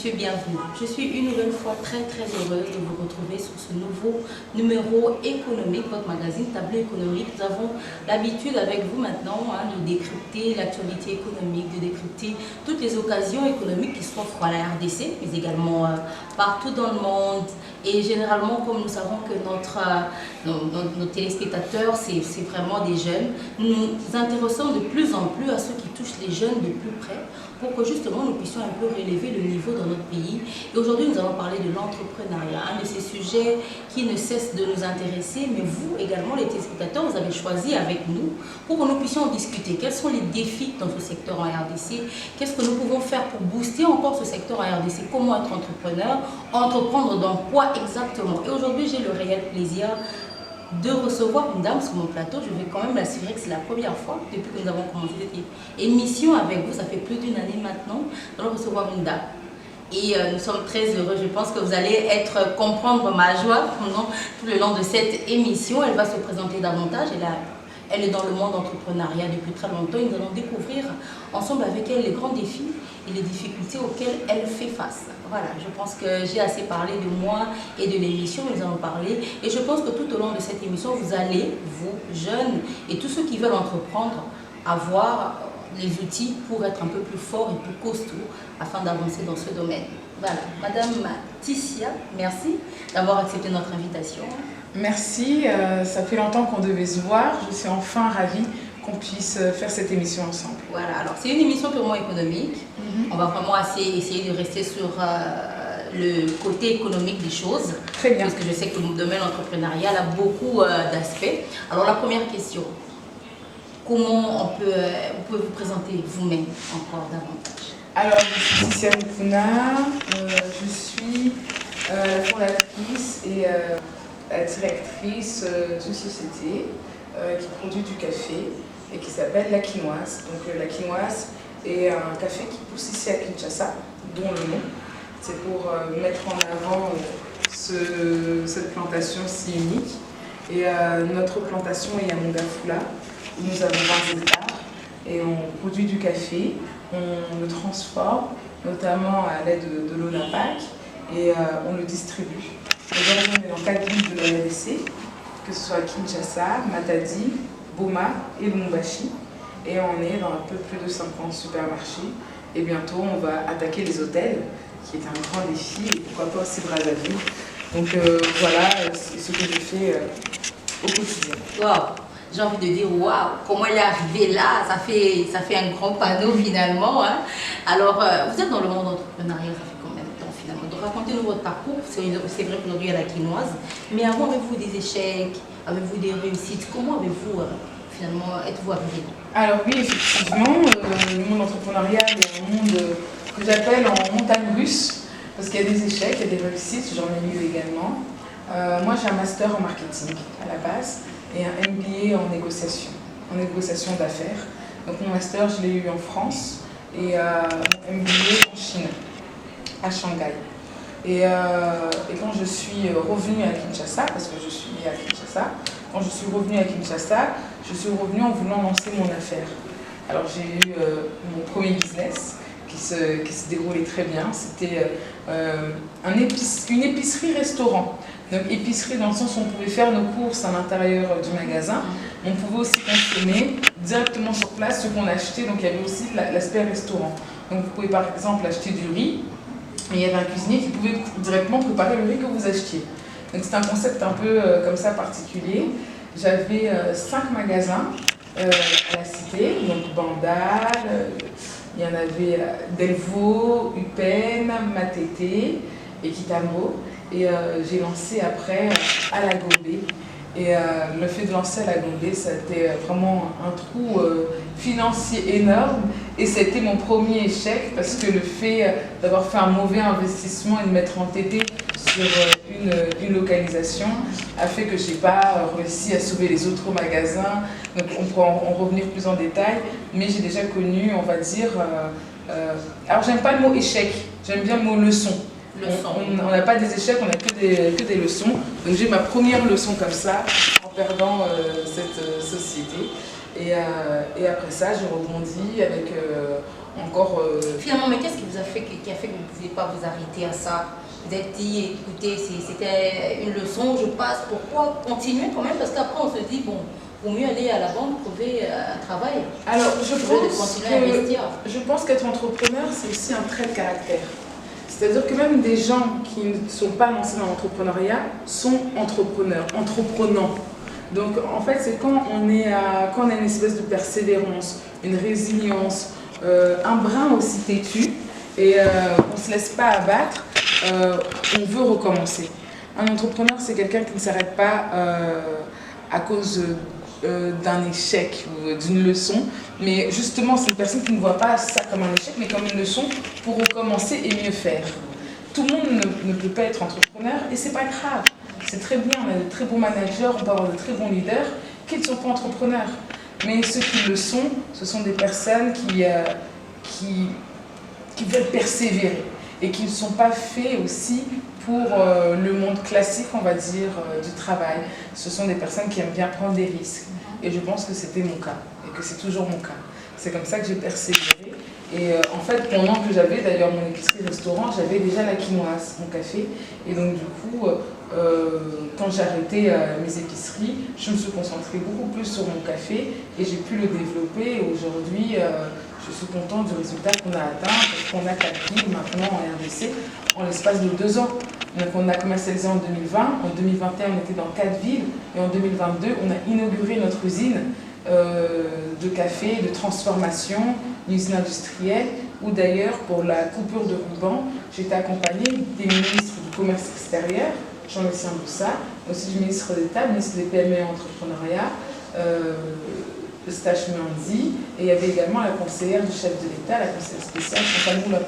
Monsieur, bienvenue. Je suis une nouvelle fois très heureuse de vous retrouver sur ce nouveau numéro économique, votre magazine Tableau économique. Nous avons l'habitude avec vous maintenant de décrypter l'actualité économique, de décrypter toutes les occasions économiques qui s'offrent à la RDC, mais également partout dans le monde. Et généralement, comme nous savons que nos téléspectateurs, c'est vraiment des jeunes, nous nous intéressons de plus en plus à ceux qui touchent les jeunes de plus près pour que justement nous puissions un peu relever le niveau dans notre pays. Et aujourd'hui, nous allons parler de l'entrepreneuriat, un de ces sujets qui ne cesse de nous intéresser, mais vous également, les téléspectateurs, vous avez choisi avec nous pour que nous puissions en discuter. Quels sont les défis dans ce secteur en RDC? Qu'est-ce que nous pouvons faire pour booster encore ce secteur en RDC? Comment être entrepreneur? Entreprendre dans quoi exactement? Et aujourd'hui, j'ai le réel plaisir de recevoir une dame sur mon plateau. Je vais quand même l'assurer que c'est la première fois depuis que nous avons commencé cette émission avec vous. Ça fait plus d'une année maintenant. Nous allons recevoir une dame. Et nous sommes très heureux. Je pense que vous allez comprendre ma joie tout le long de cette émission. Elle va se présenter davantage. Elle est dans le monde entrepreneuriat depuis très longtemps. Et nous allons découvrir ensemble avec elle les grands défis et les difficultés auxquelles elle fait face. Voilà, je pense que j'ai assez parlé de moi et de l'émission, nous allons parler. Et je pense que tout au long de cette émission, vous allez, vous, jeunes, et tous ceux qui veulent entreprendre, avoir les outils pour être un peu plus forts et plus costauds afin d'avancer dans ce domaine. Voilà, Madame Ticia, merci d'avoir accepté notre invitation. Merci, ça fait longtemps qu'on devait se voir. Je suis enfin ravie qu'on puisse faire cette émission ensemble. Voilà, alors c'est une émission purement économique. On va vraiment essayer de rester sur le côté économique des choses. Très bien. Parce que je sais que le domaine entrepreneurial a beaucoup d'aspects. Alors la première question, comment vous pouvez vous présenter vous-même encore davantage? Alors, je suis Ticia Mukuna, je suis la fondatrice et la directrice d'une société qui produit du café et qui s'appelle La Quinoise. Donc La Quinoise est un café qui pousse ici à Kinshasa, dont le nom. C'est pour mettre en avant cette plantation si unique. Et notre plantation est à Mongafula, où nous avons 20 hectares. Et on produit du café, on le transforme, notamment à l'aide de l'eau d'Apac, et on le distribue. Aujourd'hui, on est dans 4 villes de la RDC, que ce soit Kinshasa, Matadi, Boma et Lubumbashi. Et on est dans un peu plus de 50 supermarchés. Et bientôt, on va attaquer les hôtels, qui est un grand défi, et pourquoi pas aussi Brazzaville. Donc voilà ce que je fais au quotidien. Wow. J'ai envie de dire, waouh, comment elle est arrivée là, ça fait un grand panneau finalement. Hein. Alors, vous êtes dans le monde entrepreneurial, ça fait combien de temps finalement? Donc racontez-nous votre parcours, c'est vrai qu'aujourd'hui à La Quinoise, mais avant, avez-vous des échecs, avez-vous des réussites? Comment avez-vous finalement, êtes-vous arrivé? Alors oui, effectivement, le monde entrepreneurial est un monde que j'appelle en montagne russe, parce qu'il y a des échecs, il y a des réussites, j'en ai eu également. Moi j'ai un master en marketing à la base et un MBA en négociation d'affaires. Donc mon master je l'ai eu en France et mon MBA en Chine, à Shanghai. Et quand je suis revenue à Kinshasa, parce que je suis née à Kinshasa, quand je suis revenue à Kinshasa, je suis revenue en voulant lancer mon affaire. Alors j'ai eu mon premier business qui se déroulait très bien. C'était une épicerie-restaurant. Donc épicerie dans le sens où on pouvait faire nos courses à l'intérieur du magasin. On pouvait aussi consommer directement sur place ce qu'on achetait. Donc il y avait aussi l'aspect restaurant. Donc vous pouvez par exemple acheter du riz. Et il y avait un cuisinier qui pouvait directement préparer le riz que vous achetiez. Donc c'est un concept un peu comme ça particulier. J'avais 5 magasins à la cité, donc Bandal, il y en avait Delvaux, Upen, Matete et Kitamo. Et j'ai lancé après à la Gombe. Et le fait de lancer à la Gombe, ça a été vraiment un trou financier énorme. Et ça a été mon premier échec parce que le fait d'avoir fait un mauvais investissement et de m'être entêtée sur une localisation a fait que je n'ai pas réussi à sauver les autres magasins. Donc on pourra en revenir plus en détail. Mais j'ai déjà connu, on va dire... alors j'aime pas le mot échec, j'aime bien le mot leçon. On n'a pas des échecs, on n'a que des leçons. Donc j'ai ma première leçon comme ça, en perdant cette société. Et après ça, j'ai rebondi avec encore... Finalement, mais qu'est-ce qui vous a fait, qui a fait que vous ne pouviez pas vous arrêter à ça? Vous êtes dit, écoutez, c'était une leçon, je passe, pourquoi continuer quand même? Parce qu'après, on se dit, bon, vaut mieux aller à la banque, trouver un travail. Alors, je pense qu'être entrepreneur, c'est aussi un trait de caractère. C'est-à-dire que même des gens qui ne sont pas lancés dans l'entrepreneuriat sont entrepreneurs, entreprenants. Donc, en fait, c'est quand on a une espèce de persévérance, une résilience, un brin aussi têtu, et on ne se laisse pas abattre, on veut recommencer. Un entrepreneur, c'est quelqu'un qui ne s'arrête pas à cause d'un échec ou d'une leçon, mais justement, c'est une personne qui ne voit pas ça comme un échec, mais comme une leçon pour recommencer et mieux faire. Tout le monde ne peut pas être entrepreneur, et c'est pas grave. C'est très bien, on a de très bons managers, on peut avoir de très bons leaders qui ne sont pas entrepreneurs. Mais ceux qui le sont, ce sont des personnes qui veulent persévérer et qui ne sont pas faits aussi pour le monde classique, on va dire, du travail. Ce sont des personnes qui aiment bien prendre des risques. Et je pense que c'était mon cas et que c'est toujours mon cas. C'est comme ça que j'ai persévéré. Et en fait, pendant que j'avais d'ailleurs mon épicerie-restaurant, j'avais déjà la quinoise, mon café. Et donc du coup, quand j'ai arrêté mes épiceries, je me suis concentrée beaucoup plus sur mon café et j'ai pu le développer. Et aujourd'hui, je suis contente du résultat qu'on a atteint parce qu'on a 4 villes maintenant en RDC en l'espace de 2 ans. Donc on a commercialisé en 2020, en 2021 on était dans 4 villes et en 2022 on a inauguré notre usine de café, de transformation, une usine industrielle où d'ailleurs pour la coupure de ruban, j'étais accompagnée des ministres du commerce extérieur, Jean-Lucien Boussa, aussi du ministre d'État, ministre des PME et entrepreneuriat, Eustache Mendy, et il y avait également la conseillère du chef de l'État, la conseillère spéciale Chantal Moulin.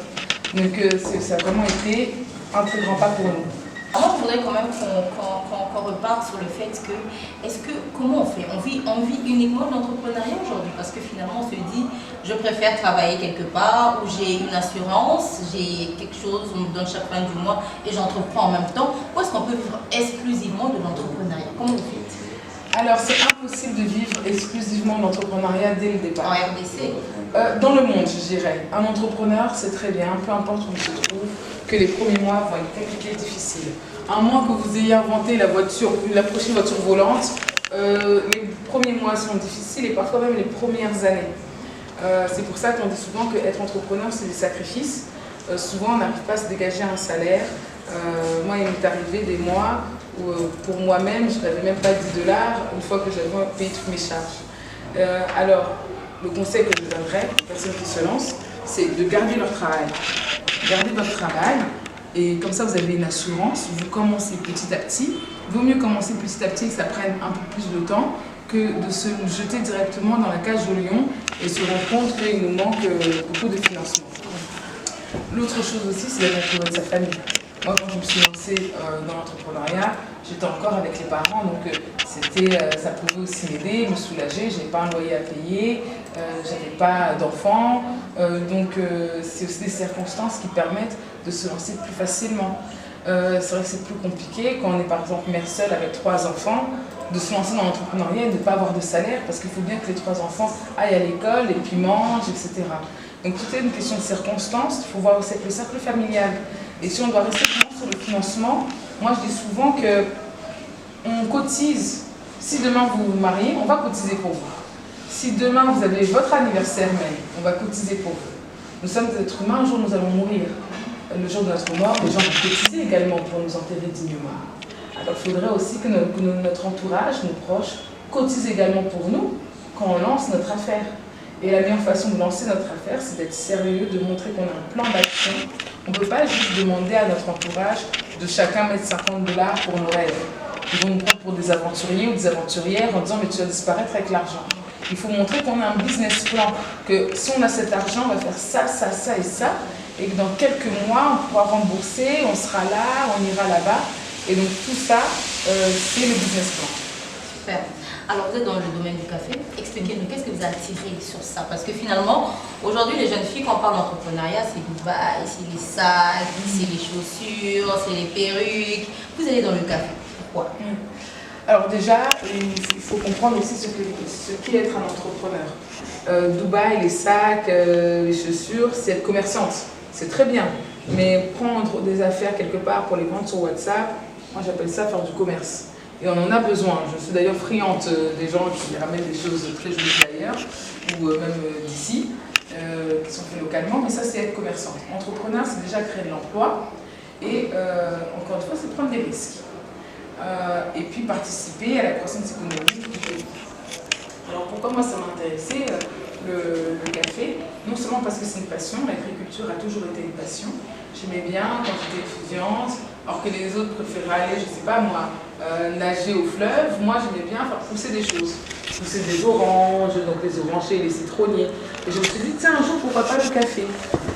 Donc ça a vraiment été un très grand pas pour nous. Moi, je voudrais quand même qu'on reparte sur le fait que, comment on fait? On vit uniquement de l'entrepreneuriat aujourd'hui parce que finalement, on se dit, je préfère travailler quelque part où j'ai une assurance, j'ai quelque chose, on me donne chaque fin du mois et j'entreprends en même temps. Ou est-ce qu'on peut vivre exclusivement de l'entrepreneuriat? Comment vous faites? Alors, c'est impossible de vivre exclusivement de l'entrepreneuriat dès le départ. En RDC? Dans le monde, je dirais. Un entrepreneur, c'est très bien, peu importe où il se trouve, que les premiers mois vont être compliqués et difficiles. À moins que vous ayez inventé la prochaine voiture volante, les premiers mois sont difficiles et parfois même les premières années. C'est pour ça qu'on dit souvent qu'être entrepreneur, c'est des sacrifices. Souvent, on n'arrive pas à se dégager un salaire. Moi, il m'est arrivé des mois où, pour moi-même, je n'avais même pas 10 $ une fois que j'avais payé toutes mes charges. Alors, le conseil que je donnerais aux personnes qui se lancent, c'est de garder leur travail. Gardez votre travail et comme ça, vous avez une assurance. Vous commencez petit à petit. Il vaut mieux commencer petit à petit, que ça prenne un peu plus de temps que de se jeter directement dans la cage au lion et se rendre compte qu'il nous manque beaucoup de financement. L'autre chose aussi, c'est d'être entouré de sa famille. Moi, quand je me suis lancée dans l'entrepreneuriat, j'étais encore avec les parents, donc ça pouvait aussi m'aider, me soulager. Je n'avais pas un loyer à payer, je n'avais pas d'enfants, donc c'est aussi des circonstances qui permettent de se lancer plus facilement. C'est vrai que c'est plus compliqué quand on est par exemple mère seule avec 3 enfants, de se lancer dans l'entrepreneuriat et de ne pas avoir de salaire parce qu'il faut bien que les 3 enfants aillent à l'école et puis mangent, etc. Donc tout est une question de circonstances, il faut voir aussi avec le cercle familial. Et si on doit rester sur le financement, moi je dis souvent qu'on cotise. Si demain vous vous mariez, on va cotiser pour vous. Si demain vous avez votre anniversaire même, on va cotiser pour vous. Nous sommes des êtres humains, un jour nous allons mourir. Le jour de notre mort, les gens vont cotiser également pour nous enterrer dignement. Alors il faudrait aussi que notre entourage, nos proches, cotisent également pour nous quand on lance notre affaire. Et la meilleure façon de lancer notre affaire, c'est d'être sérieux, de montrer qu'on a un plan d'action. On ne peut pas juste demander à notre entourage de chacun mettre 50 $ pour nos rêves. Ils vont nous prendre pour des aventuriers ou des aventurières en disant mais tu vas disparaître avec l'argent. Il faut montrer qu'on a un business plan, que si on a cet argent, on va faire ça, ça, ça et ça, et que dans quelques mois, on pourra rembourser, on sera là, on ira là-bas. Et donc tout ça, c'est le business plan. Super. Alors vous êtes dans le domaine du café, expliquez-nous qu'est-ce que vous a attiré sur ça? Parce que finalement, aujourd'hui les jeunes filles, quand on parle d'entrepreneuriat, c'est Dubaï, c'est les sacs, c'est les chaussures, c'est les perruques. Vous allez dans le café, pourquoi? Alors déjà, il faut comprendre aussi ce qu'est être un entrepreneur. Dubaï, les sacs, les chaussures, c'est être commerçante. C'est très bien. Mais prendre des affaires quelque part pour les vendre sur WhatsApp, moi j'appelle ça faire du commerce. Et on en a besoin. Je suis d'ailleurs friande des gens qui ramènent des choses très jolies d'ailleurs, ou même d'ici, qui sont faits localement. Mais ça, c'est être commerçante. Entrepreneur, c'est déjà créer de l'emploi. Et encore une fois, c'est prendre des risques. Et puis participer à la croissance économique du pays. Alors pourquoi moi ça m'intéressait le café? Non seulement parce que c'est une passion, l'agriculture a toujours été une passion. J'aimais bien quand j'étais étudiante, alors que les autres préféraient aller, je sais pas moi, nager au fleuve. Moi j'aimais bien faire pousser des choses. Pousser des oranges, donc les orangers, les citronniers. Et je me suis dit, tiens, un jour pourquoi pas le café?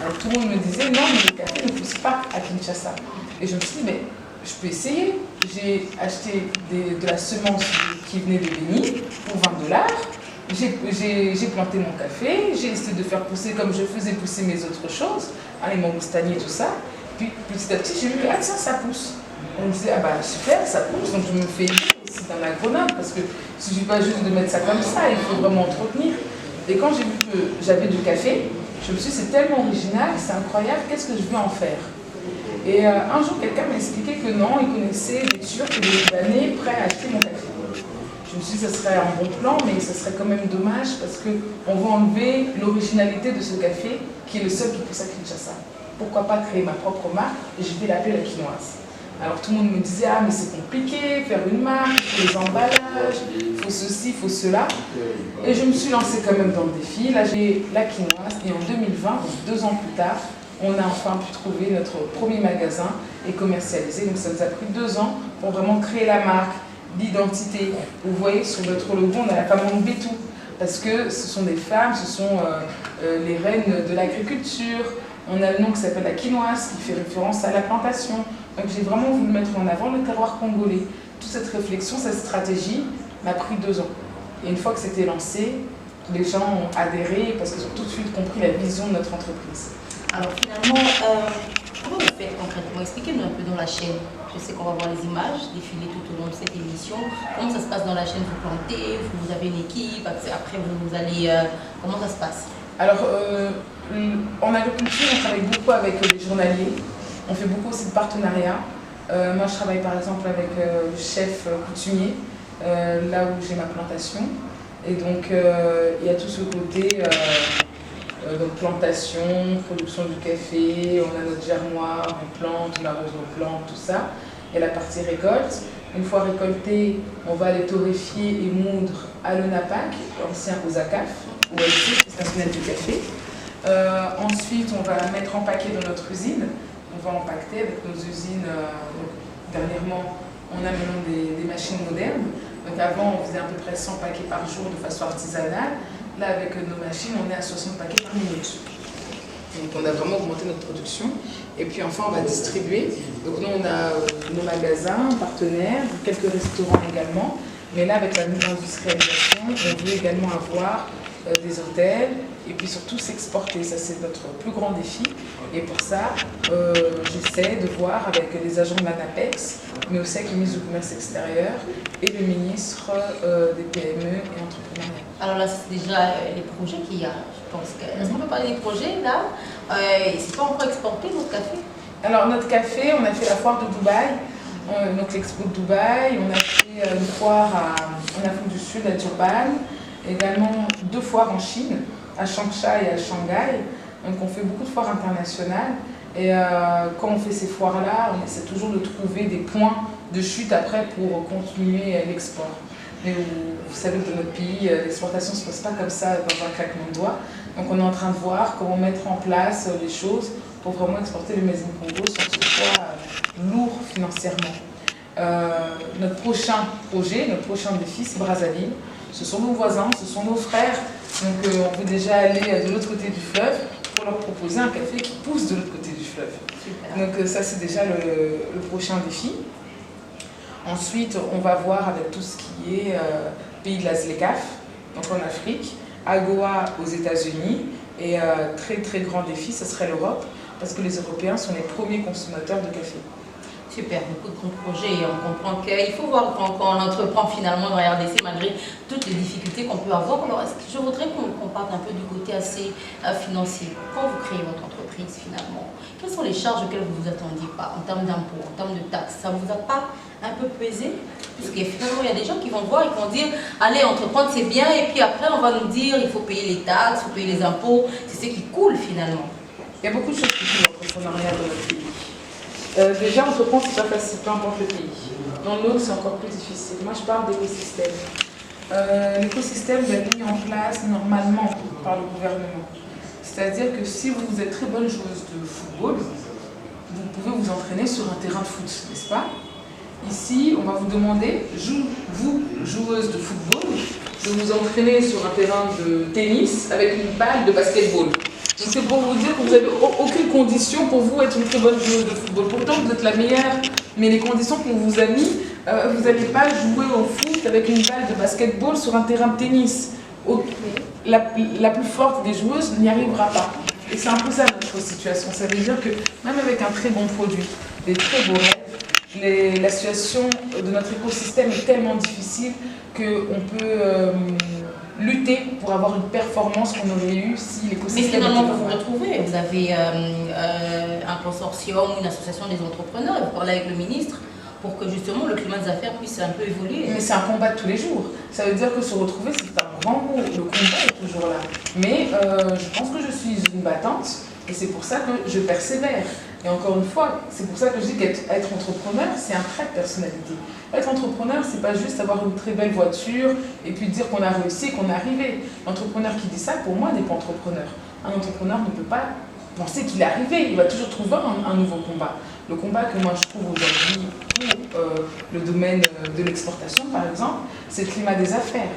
Alors tout le monde me disait, non mais le café ne pousse pas à Kinshasa. Et je me suis dit, mais je peux essayer. J'ai acheté de la semence qui venait de Béni pour $20. J'ai planté mon café, j'ai essayé de faire pousser comme je faisais pousser mes autres choses, les mangoustaniers, tout ça. Puis petit à petit, j'ai vu, ah tiens, ça pousse. On me disait, ah bah super, ça pousse, donc je me fais aider aussi dans l'agronome, parce que il ne suffit pas juste de mettre ça comme ça, il faut vraiment entretenir. Et quand j'ai vu que j'avais du café, je me suis dit, c'est tellement original, c'est incroyable, qu'est-ce que je vais en faire? Et un jour, quelqu'un m'a expliqué que non, il connaissait des Turcs et des Libanais prêts à acheter mon café. Je me suis dit que ce serait un bon plan, mais ce serait quand même dommage parce qu'on va enlever l'originalité de ce café qui est le seul qui pousse à Kinshasa. Pourquoi pas créer ma propre marque et je vais l'appeler la quinoise. Alors tout le monde me disait, ah mais c'est compliqué, faire une marque, il faut les emballages, il faut ceci, il faut cela. Et je me suis lancée quand même dans le défi. Là j'ai la quinoise et en 2020, donc 2 ans plus tard, on a enfin pu trouver notre premier magasin et commercialiser. Donc ça nous a pris 2 ans pour vraiment créer la marque, l'identité. Vous voyez sur notre logo, on a la femme en Bétou, parce que ce sont des femmes, ce sont les reines de l'agriculture. On a le nom qui s'appelle la quinoise, qui fait référence à la plantation. Donc j'ai vraiment voulu mettre en avant le terroir congolais. Toute cette réflexion, cette stratégie m'a pris 2 ans. Et une fois que c'était lancé, les gens ont adhéré parce qu'ils ont tout de suite compris la vision de notre entreprise. Alors finalement, comment vous faites concrètement? Expliquez-nous un peu dans la chaîne. Je sais qu'on va voir les images défiler tout au long de cette émission. Comment ça se passe dans la chaîne? Vous plantez, vous avez une équipe, après vous allez... comment ça se passe? Alors, en agriculture, on travaille beaucoup avec les journaliers. On fait beaucoup aussi de partenariats. Moi, je travaille par exemple avec le chef coutumier, là où j'ai ma plantation. Et donc, il y a tout ce côté... donc plantation, production du café, on a notre germoire, on plante, on arrose nos plantes, tout ça. Et la partie récolte. Une fois récolté, on va les torréfier et moudre à l'ONAPAC, ancien aux ACAF, ou aussi, c'est un tunnel du café. Ensuite, on va mettre en paquet dans notre usine. On va empaqueter avec nos usines. Dernièrement, on a maintenant des machines modernes. Donc avant, on faisait à peu près 100 paquets par jour de façon artisanale. Là, avec nos machines, on est à 60 paquets par minute. Donc, on a vraiment augmenté notre production. Et puis, enfin, on va distribuer. Donc, nous, on a nos magasins partenaires, quelques restaurants également. Mais là, avec la nouvelle industrialisation, on veut également avoir des hôtels et puis surtout s'exporter. Ça, c'est notre plus grand défi. Et pour ça, j'essaie de voir avec les agents de l'ANAPEX, mais aussi avec le ministre du Commerce extérieur et le ministre des PME et entrepreneuriat. Alors là, c'est déjà les projets qu'il y a, je pense. Est-ce qu'on peut parler des projets là? C'est pas encore exporté votre café? Alors notre café, on a fait la foire de Dubaï, donc l'expo de Dubaï, on a fait une foire en Afrique du Sud à Durban, également 2 foires en Chine, à Changsha et à Shanghai. Donc on fait beaucoup de foires internationales et quand on fait ces foires-là, on essaie toujours de trouver des points de chute après pour continuer l'export. Mais vous savez que dans notre pays, l'exportation ne se passe pas comme ça dans un claquement de doigts. Donc on est en train de voir comment mettre en place les choses pour vraiment exporter le Made in Congo sans que ce soit lourd financièrement. Notre prochain projet, notre prochain défi, c'est Brazzaville. Ce sont nos voisins, ce sont nos frères. Donc on peut déjà aller de l'autre côté du fleuve pour leur proposer un café qui pousse de l'autre côté du fleuve. Super. Donc ça, c'est déjà le prochain défi. Ensuite, on va voir avec tout ce qui est pays de la ZLECAf, donc en Afrique, AGOA aux États-Unis, et très très grand défi, ce serait l'Europe, parce que les Européens sont les premiers consommateurs de café. Super, beaucoup de grands projets et on comprend qu'il faut voir quand on entreprend finalement dans la RDC malgré toutes les difficultés qu'on peut avoir. Alors, je voudrais qu'on parte un peu du côté assez financier. Quand vous créez votre entreprise finalement, quelles sont les charges auxquelles vous ne vous attendiez pas en termes d'impôts, en termes de taxes? Ça ne vous a pas un peu pesé? Parce que finalement, il y a des gens qui vont voir et qui vont dire allez, entreprendre c'est bien, et puis après on va nous dire il faut payer les taxes, il faut payer les impôts. C'est ce qui coule finalement. Il y a beaucoup de choses qui coulent dans l'entrepreneuriat dans notre pays. Déjà, entreprendre, c'est pas facile, peu importe le pays. Dans le nôtre, c'est encore plus difficile. Moi, je parle d'écosystème. L'écosystème doit être mis en place normalement par le gouvernement. C'est-à-dire que si vous êtes très bonne joueuse de football, vous pouvez vous entraîner sur un terrain de foot, n'est-ce pas? Ici, on va vous demander, vous, joueuse de football, de vous entraîner sur un terrain de tennis avec une balle de basketball. Donc c'est pour vous dire que vous n'avez aucune condition pour vous être une très bonne joueuse de football. Pourtant, vous êtes la meilleure, mais les conditions qu'on vous a mis, vous n'allez pas jouer au foot avec une balle de basketball sur un terrain de tennis. La plus forte des joueuses n'y arrivera pas. Et c'est un peu ça notre situation. Ça veut dire que même avec un très bon produit, des très beaux rêves, la situation de notre écosystème est tellement difficile qu'on peut lutter pour avoir une performance qu'on aurait eue si l'écosystème... Mais finalement, vous vous retrouvez. Vous avez un consortium, une association des entrepreneurs, et vous parlez avec le ministre pour que justement le climat des affaires puisse un peu évoluer. Mais c'est un combat de tous les jours. Ça veut dire que se retrouver, c'est un grand mot. Le combat est toujours là. Mais je pense que je suis une battante et c'est pour ça que je persévère. Et encore une fois, c'est pour ça que je dis qu'être entrepreneur, c'est un trait de personnalité. Être entrepreneur, c'est pas juste avoir une très belle voiture et puis dire qu'on a réussi, qu'on est arrivé. L'entrepreneur qui dit ça, pour moi, n'est pas entrepreneur. Un entrepreneur ne peut pas penser qu'il est arrivé. Il va toujours trouver un nouveau combat. Le combat que moi je trouve aujourd'hui pour le domaine de l'exportation, par exemple, c'est le climat des affaires.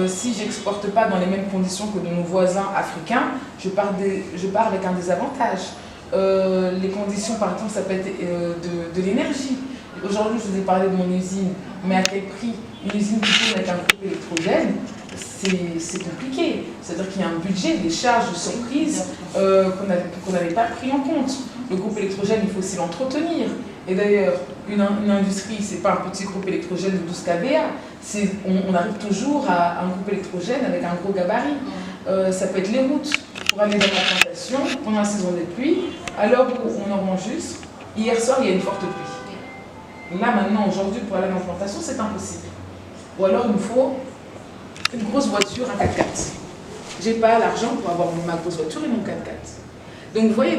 Si je n'exporte pas dans les mêmes conditions que de nos voisins africains, je pars avec un désavantage. Les conditions, par exemple, ça peut être de l'énergie. Aujourd'hui, je vous ai parlé de mon usine, mais à quel prix? Une usine qui tourne avec un groupe électrogène, c'est compliqué. C'est-à-dire qu'il y a un budget, des charges de surprise qu'on n'avait pas pris en compte. Le groupe électrogène, il faut aussi l'entretenir. Et d'ailleurs, une industrie, ce n'est pas un petit groupe électrogène de 12 kVA. On arrive toujours à un groupe électrogène avec un gros gabarit. Ça peut être les routes pour aller dans la plantation pendant la saison des pluies. À l'heure où on enregistre, hier soir, il y a une forte pluie. Là, maintenant, aujourd'hui, pour aller dans la plantation, c'est impossible. Ou alors, il me faut une grosse voiture, un 4x4. Je n'ai pas l'argent pour avoir ma grosse voiture et mon 4x4. Donc vous voyez,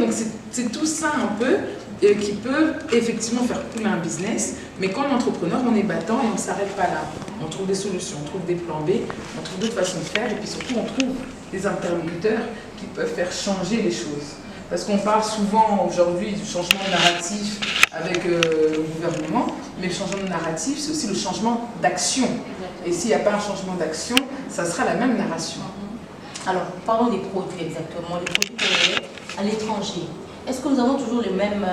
c'est tout ça un peu qui peut effectivement faire couler un business, mais quand on est entrepreneur, on est battant et on ne s'arrête pas là. On trouve des solutions, on trouve des plans B, on trouve d'autres façons de faire et puis surtout on trouve des interlocuteurs qui peuvent faire changer les choses. Parce qu'on parle souvent aujourd'hui du changement de narratif avec le gouvernement, mais le changement de narratif, c'est aussi le changement d'action. Et s'il n'y a pas un changement d'action, ça sera la même narration. Alors, parlons des produits exactement, les produits à l'étranger. Est-ce que nous avons toujours le même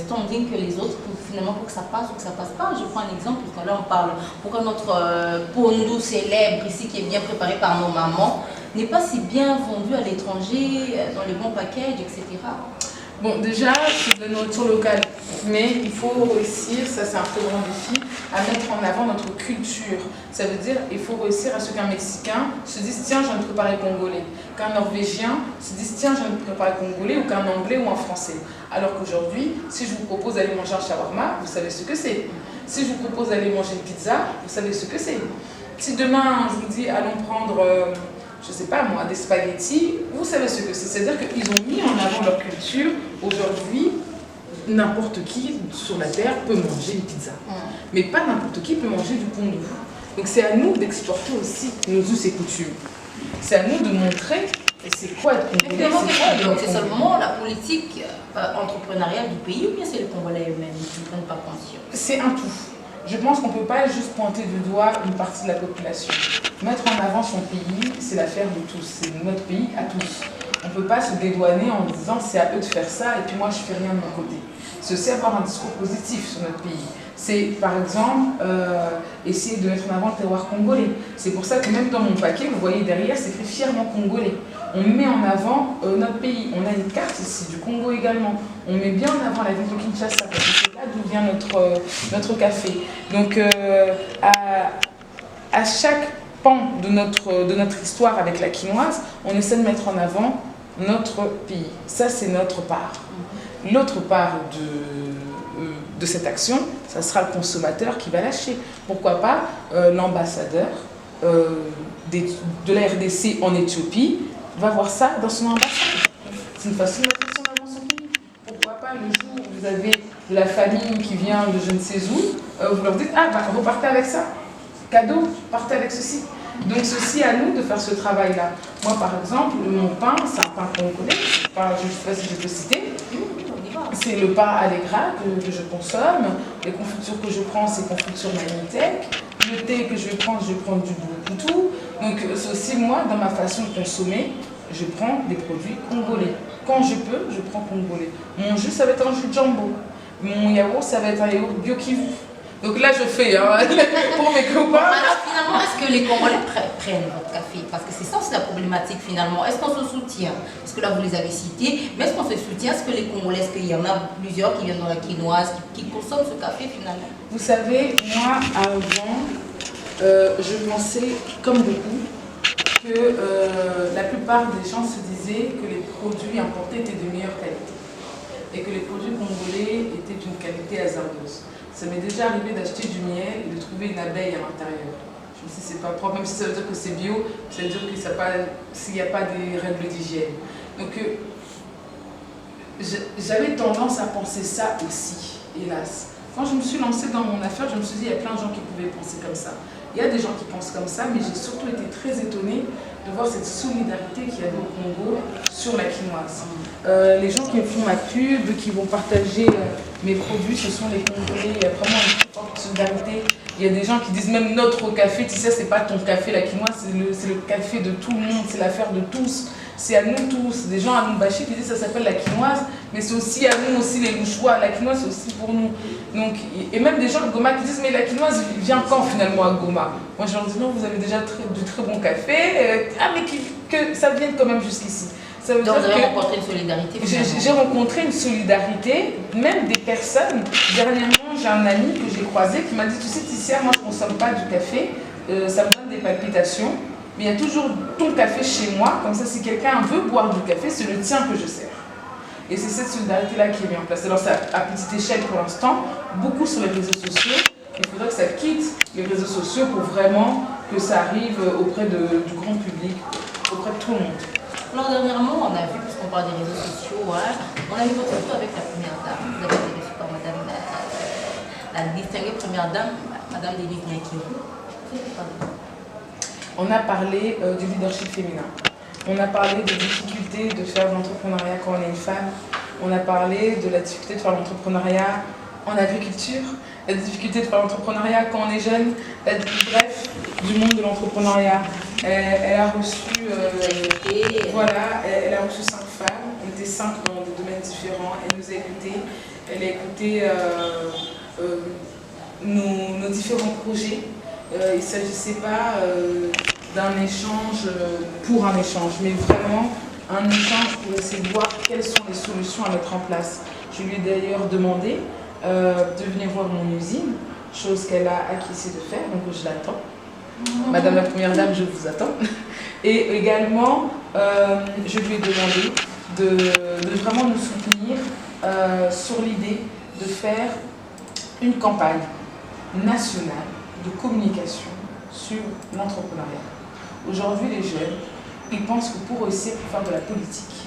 standing que les autres pour que ça passe ou que ça passe pas? Je prends un exemple, parce que là on parle, pourquoi notre pondu célèbre ici, qui est bien préparé par nos mamans, n'est pas si bien vendu à l'étranger, dans les bons packages, etc. Bon, déjà, c'est de la nourriture locale, mais il faut réussir, ça c'est un très grand défi, à mettre en avant notre culture. Ça veut dire qu'il faut réussir à ce qu'un Mexicain se dise tiens, je viens de préparer congolais, qu'un Norvégien se dise tiens, je viens de préparer congolais, ou qu'un Anglais ou un Français. Alors qu'aujourd'hui, si je vous propose d'aller manger un shawarma, vous savez ce que c'est. Si je vous propose d'aller manger une pizza, vous savez ce que c'est. Si demain, je vous dis allons prendre... je ne sais pas moi, des spaghettis, vous savez ce que c'est. C'est-à-dire qu'ils ont mis en avant leur culture. Aujourd'hui, n'importe qui sur la terre peut manger une pizza. Mais pas n'importe qui peut manger du pondu. Donc c'est à nous d'exporter aussi nos us et coutumes. C'est à nous de montrer c'est quoi être congolais. C'est seulement la politique entrepreneuriale du pays ou bien c'est les Congolais eux-mêmes qui ne prennent pas conscience? C'est un tout. Je pense qu'on ne peut pas juste pointer du doigt une partie de la population. Mettre en avant son pays, c'est l'affaire de tous. C'est notre pays à tous. On ne peut pas se dédouaner en disant c'est à eux de faire ça et puis moi je ne fais rien de mon côté. C'est aussi avoir un discours positif sur notre pays. C'est par exemple essayer de mettre en avant le terroir congolais. C'est pour ça que même dans mon paquet, vous voyez derrière, c'est écrit fièrement congolais. on met en avant notre pays. On a une carte ici, du Congo également. On met bien en avant la ville de Kinshasa, parce que c'est là d'où vient notre café. Donc, à chaque pan de notre histoire avec la quinoise, on essaie de mettre en avant notre pays. Ça, c'est notre part. L'autre part de cette action, ça sera le consommateur qui va lâcher. Pourquoi pas l'ambassadeur de la RDC en Éthiopie va voir ça dans son ambassade. C'est une façon de mettre en avant son pays. Pourquoi pas le jour où vous avez de la famille qui vient de je ne sais où, vous leur dites, ah, bah, repartez avec ça. Cadeau, partez avec ceci. Donc ceci à nous de faire ce travail-là. Moi par exemple, mon pain, c'est un pain qu'on connaît, je ne sais pas si je peux citer. C'est le pain Allegra que je consomme. Les confitures que je prends, c'est confitures Manitech. Le thé que je prends du Poutou. Donc c'est aussi moi, dans ma façon de consommer, je prends des produits congolais. Quand je peux, je prends congolais. Mon jus, ça va être un jus de jambon. Mon yaourt, ça va être un yaourt Biokivu. Donc là, je fais pour mes copains. Alors finalement, est-ce que les Congolais prennent votre café? Parce que c'est ça aussi la problématique finalement. Est-ce qu'on se soutient? Parce que là, vous les avez cités. Mais est-ce qu'on se soutient? Est-ce que les Congolais, est-ce qu'il y en a plusieurs qui viennent dans la quinoise, qui consomment ce café finalement? Vous savez, moi, avant, je pensais, comme beaucoup, que la plupart des gens se disaient que les produits importés étaient de meilleure qualité. Et que les produits congolais étaient d'une qualité hasardeuse. Ça m'est déjà arrivé d'acheter du miel et de trouver une abeille à l'intérieur. Je me suis dit, c'est pas propre, même si ça veut dire que c'est bio, ça veut dire s'il n'y a pas des règles d'hygiène. Donc, j'avais tendance à penser ça aussi, hélas. Quand je me suis lancée dans mon affaire, je me suis dit, il y a plein de gens qui pouvaient penser comme ça. Il y a des gens qui pensent comme ça, mais j'ai surtout été très étonnée de voir cette solidarité qu'il y avait au Congo sur la quinoise. Les gens qui me font ma pub, qui vont partager mes produits, ce sont les Congolais. Il y a vraiment une très forte solidarité. Il y a des gens qui disent même notre café, tu sais, c'est pas ton café, la quinoise, c'est le café de tout le monde, c'est l'affaire de tous. C'est à nous tous. Des gens à Numbashi qui disent que ça s'appelle la quinoise, mais c'est aussi à nous aussi les Louchois. La quinoise, c'est aussi pour nous. Donc, et même des gens de Goma qui disent mais la quinoise vient quand finalement à Goma? Moi je leur dis non, vous avez déjà du très bon café. Mais que ça vienne quand même jusqu'ici. Donc vous avez rencontré une solidarité? J'ai rencontré une solidarité, même des personnes. Dernièrement, j'ai un ami que j'ai croisé qui m'a dit tu sais Ticia, moi je ne consomme pas du café, ça me donne des palpitations. Mais il y a toujours ton café chez moi, comme ça si quelqu'un veut boire du café, c'est le tien que je sers. Et c'est cette solidarité-là qui est mise en place. Alors c'est à petite échelle pour l'instant, beaucoup sur les réseaux sociaux. Il faudrait que ça quitte les réseaux sociaux pour vraiment que ça arrive auprès du grand public, auprès de tout le monde. Alors dernièrement, on a vu, puisqu'on parle des réseaux sociaux, voilà, on a vu votre photo avec la première dame. Vous avez été reçue par madame, la distinguée première dame, madame Denise Nyakirou. On a parlé du leadership féminin. On a parlé des difficultés de faire de l'entrepreneuriat quand on est une femme. On a parlé de la difficulté de faire l'entrepreneuriat en agriculture, la difficulté de faire l'entrepreneuriat quand on est jeune, bref, du monde de l'entrepreneuriat. Elle a reçu, elle a reçu 5 femmes, on était 5 dans des domaines différents, elle nous a écoutés, elle a écouté nos différents projets. Il ne s'agissait pas d'un échange pour un échange, mais vraiment un échange pour essayer de voir quelles sont les solutions à mettre en place. Je lui ai d'ailleurs demandé de venir voir mon usine, chose qu'elle a acquiescé de faire, donc je l'attends. Madame la Première Dame, je vous attends. Et également, je lui ai demandé de vraiment nous soutenir sur l'idée de faire une campagne nationale de communication sur l'entrepreneuriat. Aujourd'hui, les jeunes, ils pensent que pour réussir, il faut faire de la politique.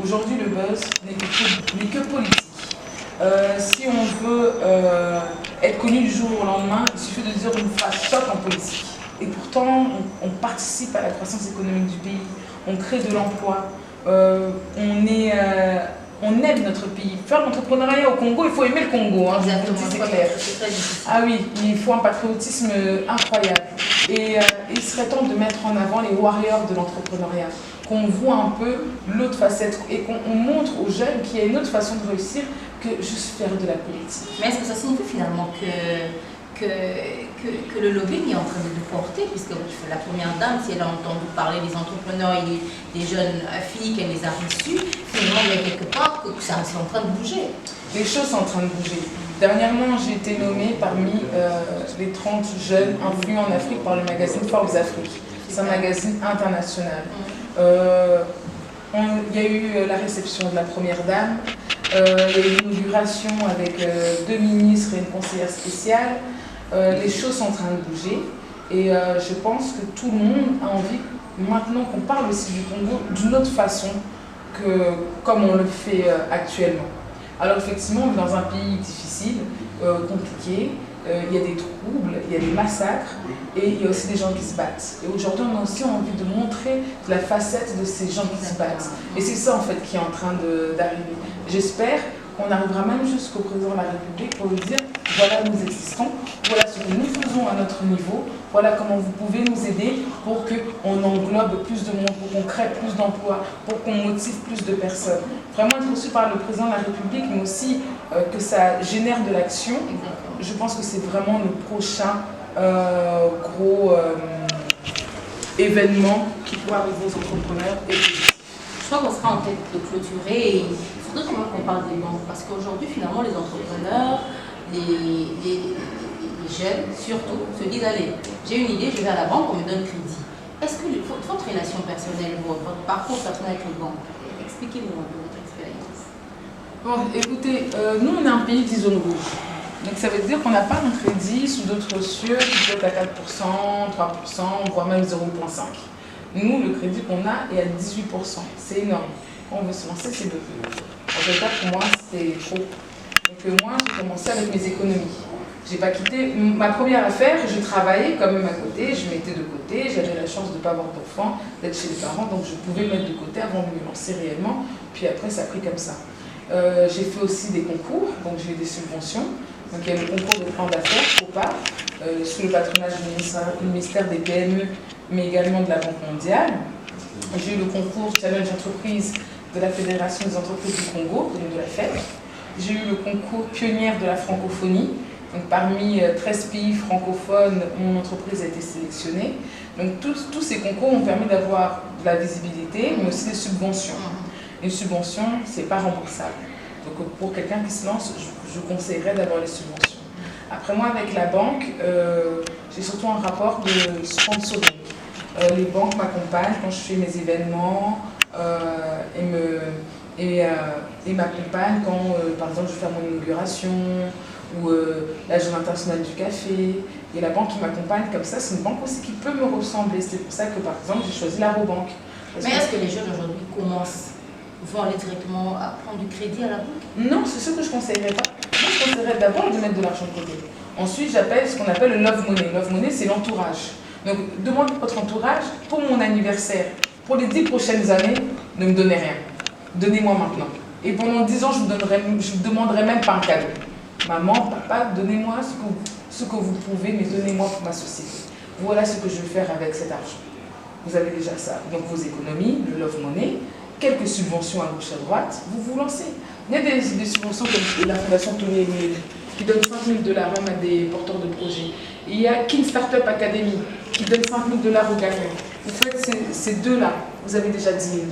Aujourd'hui, le buzz n'est que politique. Si on veut être connu du jour au lendemain, il suffit de dire une phrase choc en politique. Et pourtant, on participe à la croissance économique du pays, on crée de l'emploi, on aime notre pays. Faire l'entrepreneuriat au Congo, il faut aimer le Congo, hein, c'est clair. Ah oui, il faut un patriotisme incroyable. Et il serait temps de mettre en avant les warriors de l'entrepreneuriat, qu'on voit un peu l'autre facette et qu'on montre aux jeunes qu'il y a une autre façon de réussir que juste faire de la politique. Mais est-ce que ça signifie finalement que le lobbying est en train de nous porter contacté, puisque la première dame, si elle a entendu parler des entrepreneurs et des jeunes filles qu'elle les a reçus, finalement, il y a quelque part que ça c'est en train de bouger. Les choses sont en train de bouger. Dernièrement, j'ai été nommée parmi les 30 jeunes influents en Afrique par le magazine Forbes Afrique. C'est un magazine international. Il y a eu la réception de la première dame, il y a eu l'inauguration avec 2 ministres et une conseillère spéciale. Les choses sont en train de bouger et je pense que tout le monde a envie, maintenant qu'on parle aussi du Congo, d'une autre façon que comme on le fait actuellement. Alors effectivement, on est dans un pays difficile, compliqué, il y a des troubles, il y a des massacres et il y a aussi des gens qui se battent. Et aujourd'hui, on a aussi envie de montrer la facette de ces gens qui se battent. Et c'est ça en fait qui est en train d'arriver. J'espère qu'on arrivera même jusqu'au président de la République pour lui dire voilà, nous existons, voilà ce que nous faisons à notre niveau, voilà comment vous pouvez nous aider pour qu'on englobe plus de monde, pour qu'on crée plus d'emplois, pour qu'on motive plus de personnes. Vraiment être reçu par le président de la République, mais aussi que ça génère de l'action. Je pense que c'est vraiment le prochain gros événement qui pourra arriver aux entrepreneurs. Et je crois qu'on sera en tête de clôturer et il faudrait quand même qu'on parle des banques parce qu'aujourd'hui finalement les entrepreneurs, les jeunes surtout se disent allez, j'ai une idée, je vais à la banque, on me donne crédit. Est-ce que votre relation personnelle, votre parcours personnel avec les banques, expliquez-moi un peu votre expérience. Bon, écoutez, nous on est un pays de zone rouge. Donc ça veut dire qu'on n'a pas un crédit sous d'autres cieux qui peut être à 4%, 3%, voire même 0,5%. Nous, le crédit qu'on a est à 18%. C'est énorme. Quand on veut se lancer, c'est peu. En tout cas, pour moi, c'était trop. Donc moi, j'ai commencé avec mes économies. J'ai pas quitté ma première affaire, je travaillais quand même à côté, je mettais de côté, j'avais la chance de ne pas avoir d'enfants, d'être chez les parents, donc je pouvais mettre de côté avant de me lancer réellement. Puis après, ça a pris comme ça. J'ai fait aussi des concours, donc j'ai eu des subventions. Donc il y a le concours de plan d'affaires, COPA, sous le patronage du ministère des PME, mais également de la Banque mondiale. J'ai eu le concours Challenge Entreprise de la Fédération des entreprises du Congo, de la FED. J'ai eu le concours Pionnière de la francophonie. Donc parmi 13 pays francophones, mon entreprise a été sélectionnée. Donc tous ces concours ont permis d'avoir de la visibilité, mais aussi des subventions. Une subvention, ce n'est pas remboursable. Donc pour quelqu'un qui se lance, je conseillerais d'avoir les subventions. Après moi, avec la banque, j'ai surtout un rapport de sponsoring. Les banques m'accompagnent quand je fais mes événements et m'accompagnent quand, par exemple, je fais mon inauguration ou la Journée internationale du café. Et la banque qui m'accompagne comme ça, c'est une banque aussi qui peut me ressembler. C'est pour ça que, par exemple, j'ai choisi la Rabobank. Mais est-ce que les jeunes aujourd'hui vont aller directement à prendre du crédit à la banque? Non, c'est ce que je ne conseillerais pas. Moi, je conseillerais d'abord de mettre de l'argent de côté. Ensuite, j'appelle ce qu'on appelle le love money. Love money, c'est l'entourage. Donc, demandez à votre entourage, pour mon anniversaire, pour les 10 prochaines années, ne me donnez rien. Donnez-moi maintenant. Et pendant 10 ans, je ne demanderai même pas un cadeau. Maman, papa, donnez-moi ce que vous pouvez, mais donnez-moi pour ma société. Voilà ce que je vais faire avec cet argent. Vous avez déjà ça. Donc, vos économies, le love money, quelques subventions à gauche à droite, vous vous lancez. Il y a des subventions comme la Fondation Tony Emile qui donne $5 000 même à des porteurs de projets. Il y a King Startup Academy qui donne $5 000 aux gagnants. Vous faites ces deux-là, vous avez déjà $10 000.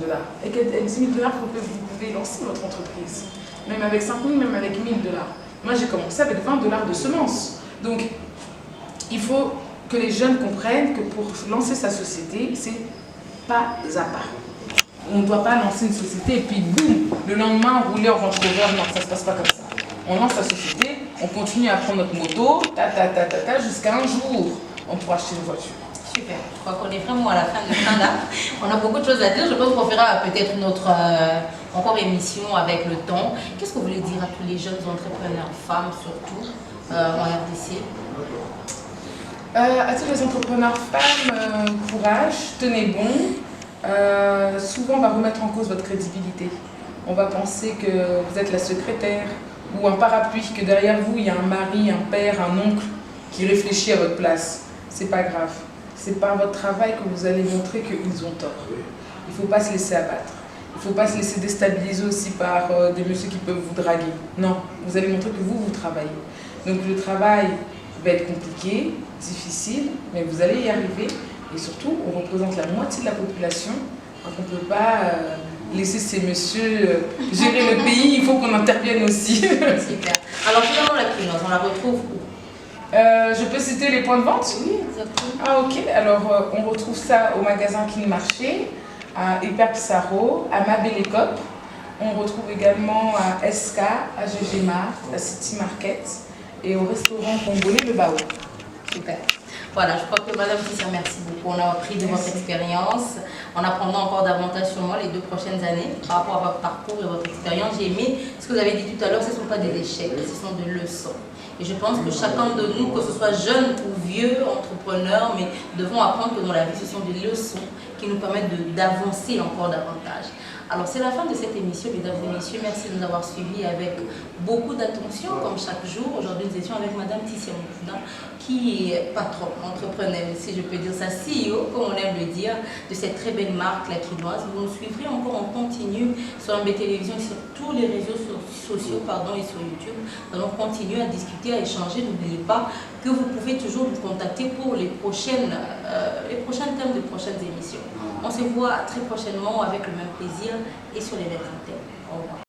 Et avec $10 000, vous pouvez lancer votre entreprise. Même avec 5 000, même avec $1 000. Moi, j'ai commencé avec $20 de semences. Donc, il faut que les jeunes comprennent que pour lancer sa société, c'est pas à pas. On ne doit pas lancer une société et puis boum, le lendemain rouler en Range Rover. Non, ça ne se passe pas comme ça. On lance la société, on continue à prendre notre moto, jusqu'à un jour, on pourra acheter une voiture. Super, je crois qu'on est vraiment à la fin de fin là. On a beaucoup de choses à dire. Je pense qu'on fera peut-être une autre encore émission avec le temps. Qu'est-ce que vous voulez dire à tous les jeunes entrepreneurs, femmes surtout, en RDC? À tous les entrepreneurs femmes, courage, tenez bon. Souvent, on va remettre en cause votre crédibilité. On va penser que vous êtes la secrétaire ou un parapluie, que derrière vous, il y a un mari, un père, un oncle qui réfléchit à votre place. C'est pas grave. C'est par votre travail que vous allez montrer qu'ils ont tort. Il ne faut pas se laisser abattre. Il ne faut pas se laisser déstabiliser aussi par des messieurs qui peuvent vous draguer. Non, vous allez montrer que vous travaillez. Donc le travail va être compliqué, difficile, mais vous allez y arriver. Et surtout, on représente la moitié de la population, donc on ne peut pas laisser ces messieurs gérer le pays, il faut qu'on intervienne aussi. Super. Alors finalement, la quinoise, on la retrouve où? Je peux citer les points de vente? Oui, exactement. Ah ok, alors on retrouve ça au magasin King Marché, à Hyper-Pissarro, à Mabélécope. On retrouve également à SK, à GG Mart, à City Market et au restaurant congolais Le Bao. Super. Voilà, je crois que Madame Tissia, merci beaucoup. On a appris de votre expérience. On apprendra encore davantage sur moi les 2 prochaines années par rapport à votre parcours et votre expérience. J'ai aimé ce que vous avez dit tout à l'heure, ce ne sont pas des échecs, ce sont des leçons. Et je pense que chacun de nous, que ce soit jeune ou vieux, entrepreneur, mais devons apprendre que dans la vie, ce sont des leçons qui nous permettent d'avancer encore davantage. Alors c'est la fin de cette émission, mesdames et messieurs. Merci de nous avoir suivis avec beaucoup d'attention, comme chaque jour. Aujourd'hui, nous étions avec Madame Tissia Moutouna, qui est patronne, entrepreneur, si je peux dire ça, CEO, comme on aime le dire, de cette très belle marque, la quinoise. Vous nous suivrez encore en continu sur MB Télévision et sur tous les réseaux sociaux et sur YouTube. Nous allons continuer à discuter, à échanger. N'oubliez pas que vous pouvez toujours nous contacter pour les prochains thèmes de prochaines émissions. On se voit très prochainement avec le même plaisir et sur les mêmes antennes. Au revoir.